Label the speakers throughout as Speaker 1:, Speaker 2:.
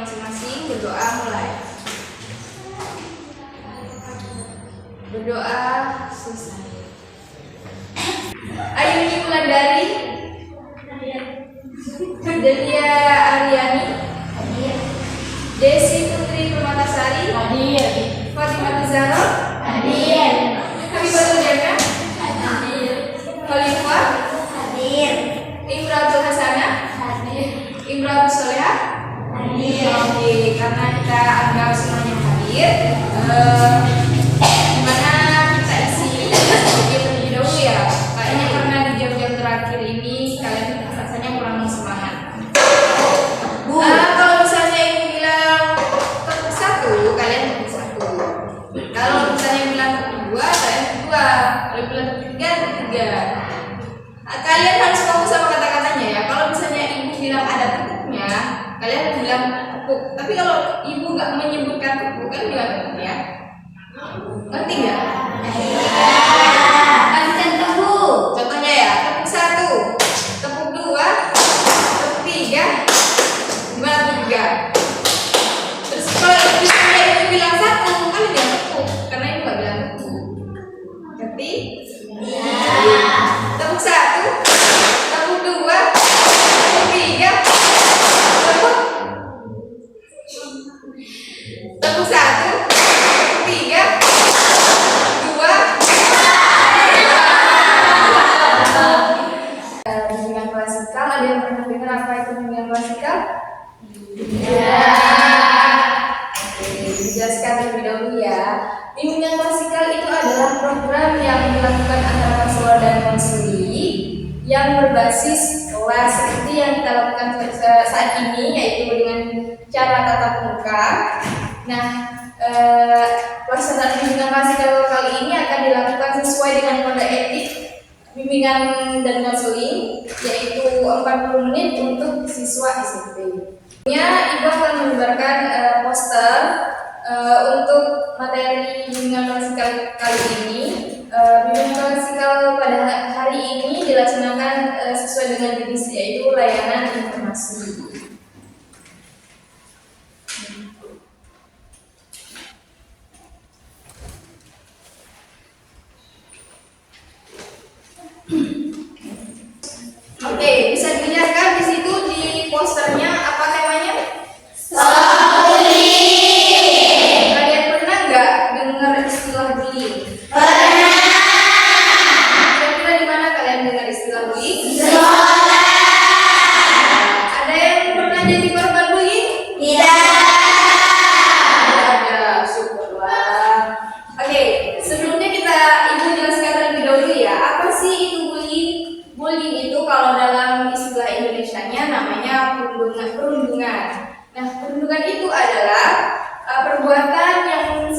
Speaker 1: masing-masing berdoa mulai. Berdoa selesai. Ayuni Wulandari, Delia Aryani, Desi Putri Permatasari, Fatimah Zahra, Habibatul Jannah, Khalifah, Imratul Hasanah, Imratul Solehah. Oke, karena kita anggap semuanya hadir, gimana kita isi terlebih dahulu ya. Kayaknya karena di jam-jam terakhir ini kalian rasanya kurang semangat. Kalau misalnya ibu bilang topik 1, kalian topik 1. Kalau misalnya bilang topik 2, kalian topik 2. Kalau bilang topik 3, topik 3. Kalian harus fokus sama kata-katanya ya. Kalau misalnya ibu bilang ada tepuknya, kalian bilang tepuk. Tapi kalau ibu nggak menyebutkan tepuk, kan bilang tepuk ya. Ngerti nggak? Contohnya ya, tepuk 1, tepuk 2, tepuk 3, gimana tepuk 3? Terus kalau misalnya ibu bilang 1, kan bilang tepuk, karena ibu nggak bilang tepuk. Ngerti? Tepuk 1, tepuk 2, tepuk 3, tepuk 1, tepuk 3, 2. Bimbingan klasikal, ada yang pernah dengar apa itu bimbingan klasikal? Ya. Oke, dijelaskan terlebih dahulu ya. Bimbingan klasikal itu adalah program yang dilakukan antara konselor dan konseli yang berbasis kelas seperti yang kita lakukan saat ini, yaitu dengan cara tatap muka. Nah, pelaksanaan bimbingan klasikal kali ini akan dilakukan sesuai dengan kode etik bimbingan dan konseling, yaitu 40 menit untuk siswa SMP. Ibu akan menyebarkan poster untuk materi bimbingan klasikal kali ini. Bimbingan klasikal pada hari ini dilaksanakan sesuai dengan jenis, yaitu layanan informasi. Oke, bisa dilihatkan di situ di posternya apa temanya? Bullying. Kalian pernah nggak dengar istilah bullying? Pernah. Kira-kira di mana kalian dengar istilah bullying? Di sekolah. Ada yang pernah jadi korban bullying? Tidak. Ada, syukurlah. Oke, sebelumnya ibu jelaskan terlebih dahulu ya, apa sih itu bullying? Bullying itu kalau dalam istilah Indonesianya namanya perundungan. Nah, perundungan itu adalah perbuatan yang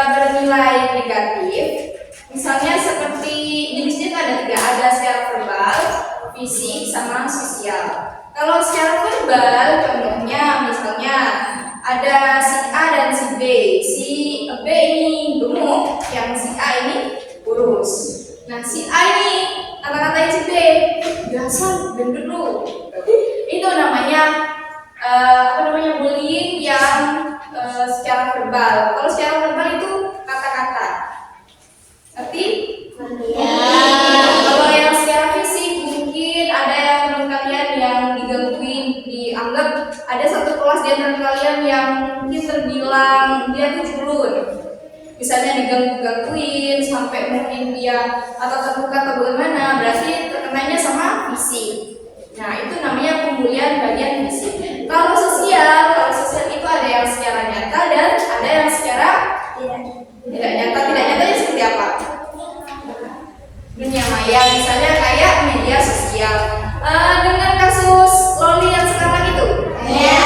Speaker 1: bernilai negatif. Misalnya seperti jenisnya itu ada 3, ada secara verbal, fisik, sama sosial. Kalau secara verbal, contohnya misalnya ada si A dan si B. Si B ini gemuk, yang si A ini kurus. Nah, si A ini kata-katain si B, dasar gendut lu. Itu namanya bullying yang secara verbal. Kalau secara verbal itu kata-kata. Ngerti? Ya. Kalau yang secara fisik mungkin ada yang teman kalian yang digangguin, dianggap ada satu kelas di antara kalian yang mungkin terbilang dia tuh culun. Misalnya digangguin sampai mungkin dia atau terluka atau bagaimana, berarti terkenanya sama fisik. Nah, itu namanya pembulian bagian fisik. Kalau sosial itu ada yang secara nyata dan ada yang secara tidak nyata. Tidak nyatanya seperti apa? Dunia maya, misalnya kayak media sosial. Dengan kasus Loli yang sekarang itu. Ya.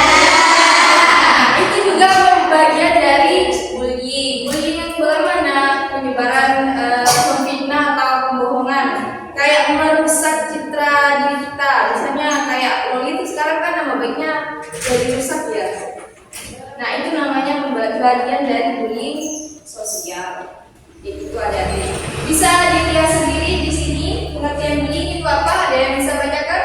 Speaker 1: Itu juga bagian dari bullying. Bullying yang bagaimana? Penyebaran memfitnah atau pembohongan, kayak merusak citra diri kita. Misalnya kayak Loli itu sekarang kan nama baiknya jadi rusak ya. Nah, itu namanya bagian dari bullying sosial. Itu ada bisa dilihat sendiri di sini pengertian bullying itu apa? Ada yang bisa bacakan?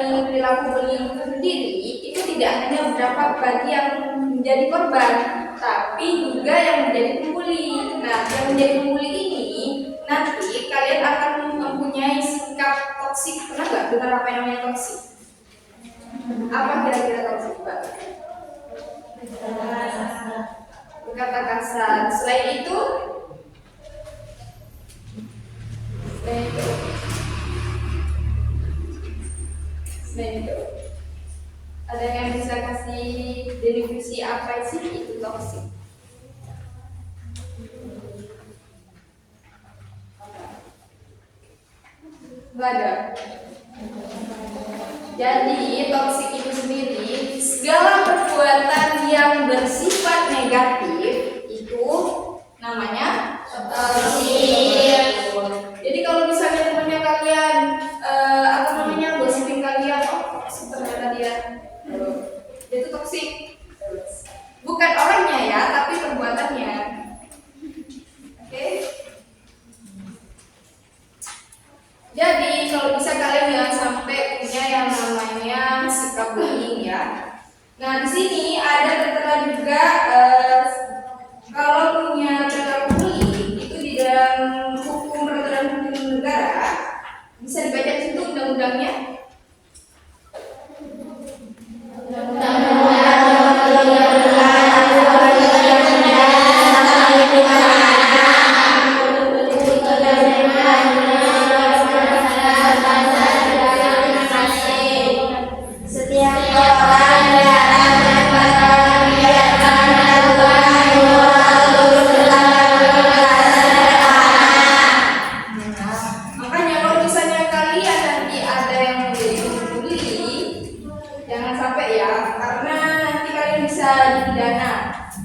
Speaker 1: mengurangi perilaku bullying itu sendiri, itu tidak hanya berdampak bagi yang menjadi korban, tapi juga yang menjadi pembuli. Nah, yang menjadi pembuli ini nanti kalian akan mempunyai sikap toksik. Pernah nggak dengar apa yang namanya toksik? Apa kira-kira toksik, Pak? Berkata kasar. Selain itu, ada yang bisa kasih definisi apa sih itu toksik? Nggak ada. Jadi toksik itu sendiri segala perbuatan yang bersifat negatif itu namanya toksik. Jadi kalau misalnya temannya kalian apa namanya gosipin kalian, ternyata dia itu toksik. Bukan orangnya ya, tapi perbuatannya. Oke? Jadi kalau bisa kalian jangan sampai punya yang namanya sikap bullying ya. Nah di sini ada tertera juga kalau punya perilaku bullying itu di dalam hukum peraturan hukum negara bisa dibaca di situ undang-undangnya.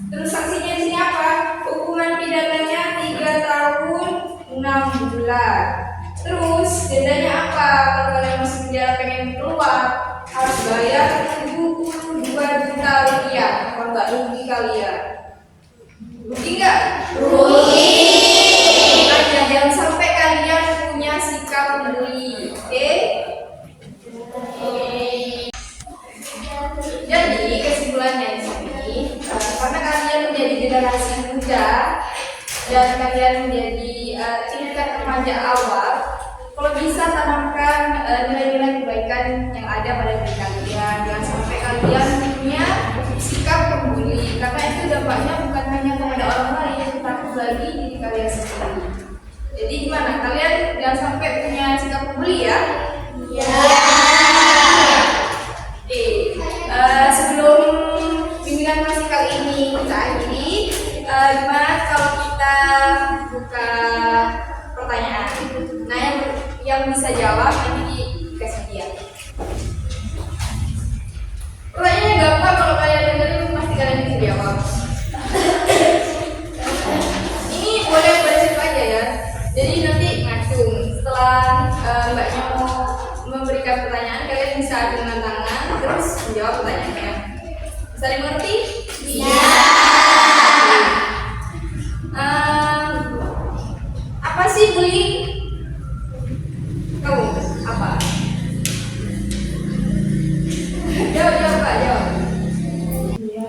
Speaker 1: Terus sanksinya di sini apa? Hukuman pidananya 3 tahun 6 bulan. Terus dendanya apa? Kalau kalian masih penjara pengen keluar harus bayar 72 juta rupiah. Apa enggak rugi kalian? Rugi enggak? Rugi. Makanya jangan sampai kalian punya sikap bully. Oke? Jadi kesimpulannya di sini, karena kalian menjadi generasi muda dan kalian menjadi tingkat remaja awal, kalau bisa tanamkan nilai-nilai kebaikan yang ada pada diri kalian. Jangan sampai kalian punya sikap pembuli, karena itu dampaknya bukan hanya kepada orang lain, tapi bagi diri kalian sendiri. Jadi gimana? Kalian jangan sampai punya sikap pembuli ya? Iya. Sebelum bimbingan masih kali ini kita akhiri, gimana kalau kita buka pertanyaan? Nah, yang bisa jawab nanti dikasih dia. Pertanyaannya gampang, kalau kalian dengerin pasti kalian bisa jawab. Ini boleh bersih aja ya. Jadi nanti ngacung. Setelah mbaknya mau memberikan pertanyaan, kalian bisa dengan tangan terus menjawab pertanyaannya. Bisa dimengerti? Iya. Apa sih bullying? Kamu apa? Jawab Pak, jawab. Iya.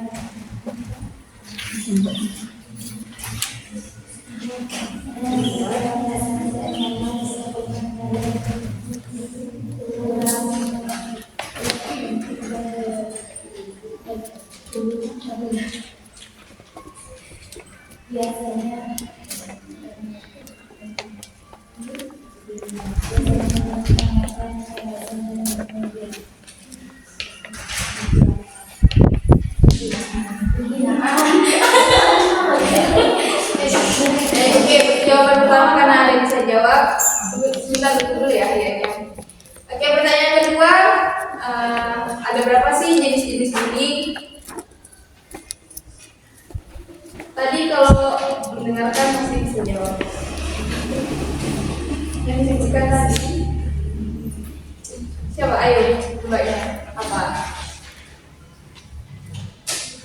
Speaker 1: Biasanya jawaban pertama karena ada yang bisa jawab. Sebentar dulu ya akhirnya. Oke, pertanyaan kedua, ada berapa sih jenis-jenis bullying? Tadi kalau mendengarkan pasti bisa jawab. Yang disebutkan tadi siapa? Ayo, mbaknya apa?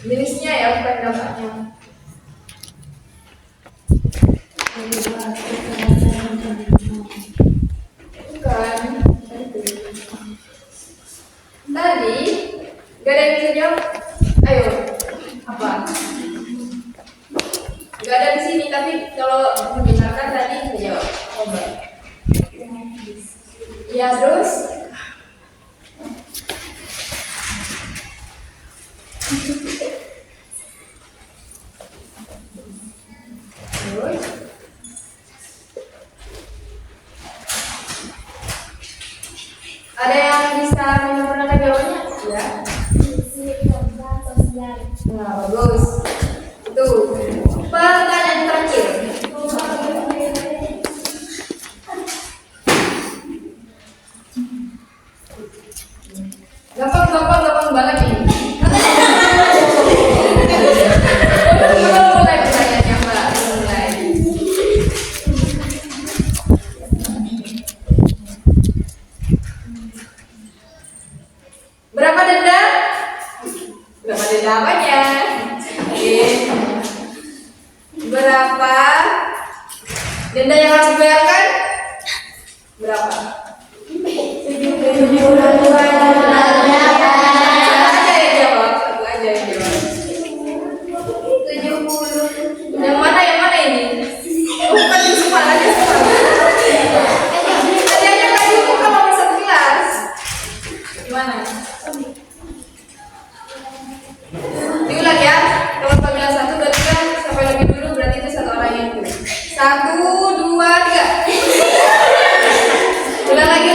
Speaker 1: Jenisnya ya, bukan dampaknya. Bukan. 1, Tadi gak ada yang bisa jawab. Ayo, apa? Gak ada di sini, tapi kalau mendengarkan tadi bisa jawab. Coba. Ya terus. Terus. Ada yang bisa menyempurnakan jawabannya? Ya. Nah, bagus. Tuh. Pertanyaan terakhir. Gampang banget ini. Mulai pertanyaannya, Mbak. Mulai. Berapa denda? Berapa denda apanya? Oke. Berapa denda yang harus dibayarkan? Berapa? 70 Yang mana ini? Bukan di semua aja semua. Tadi aja tadi bukan nomor 11. Gimana? Diulang ya. Kalau Pak bilang 1, berarti kan sampai lebih dulu berarti itu satu orang yang itu. 1, 2, 3. Ulang lagi.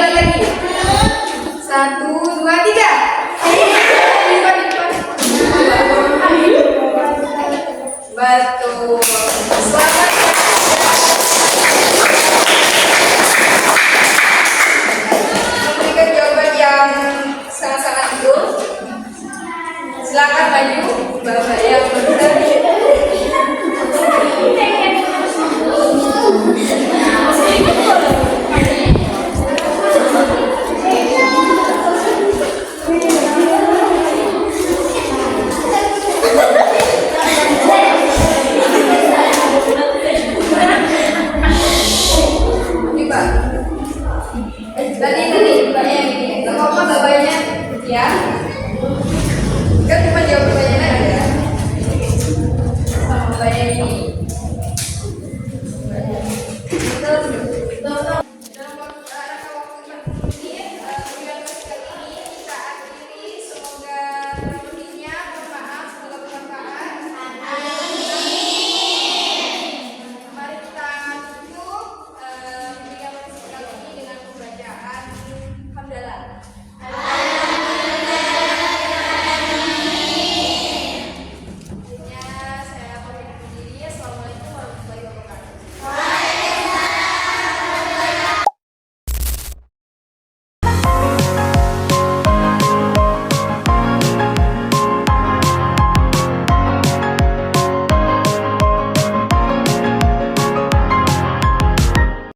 Speaker 1: 1, 2, 3. Lipat. Betul. Selamat. Memberikan jawaban yang sangat-sangat betul. Silakan maju, Bapak.